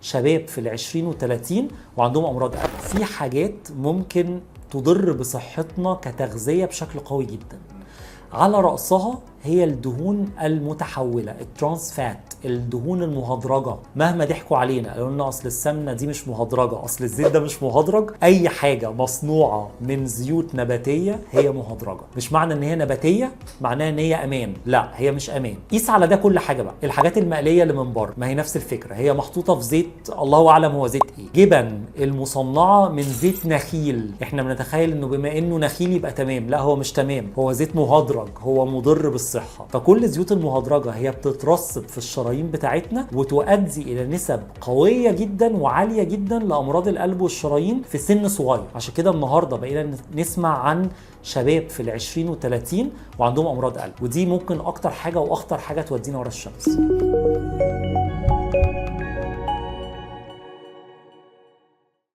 شباب في ال20 و30 وعندهم امراض قلب. في حاجات ممكن تضر بصحتنا كتغذية بشكل قوي جدا، على رأسها هي الدهون المتحولة، الترانس فات، الدهون المهدرجة. مهما ضحكوا علينا قالوا لنا اصل السمنة دي مش مهدرجة، اصل الزيت ده مش مهدرج، اي حاجة مصنوعة من زيوت نباتية هي مهدرجة. مش معنى ان هي نباتية معناها ان هي امان، لا هي مش امان. قيس على ده كل حاجة بقى، الحاجات المقلية اللي من بره ما هي نفس الفكرة، هي محطوطة في زيت الله اعلم هو زيت ايه. جبن المصنعة من زيت نخيل، احنا بنتخيل انه بما انه نخيل يبقى تمام، لا هو مش تمام، هو زيت مهدرج، هو مضر بالصحة. فكل الزيوت المهدرجة هي بتترسب في الشرايين بتاعتنا وتؤدي الى نسب قوية جدا وعالية جدا لامراض القلب والشرايين في سن صغير. عشان كده النهاردة بقينا نسمع عن شباب في ال20 و30 وعندهم امراض قلب، ودي ممكن اكتر حاجة واخطر حاجة تودينا ورا الشمس.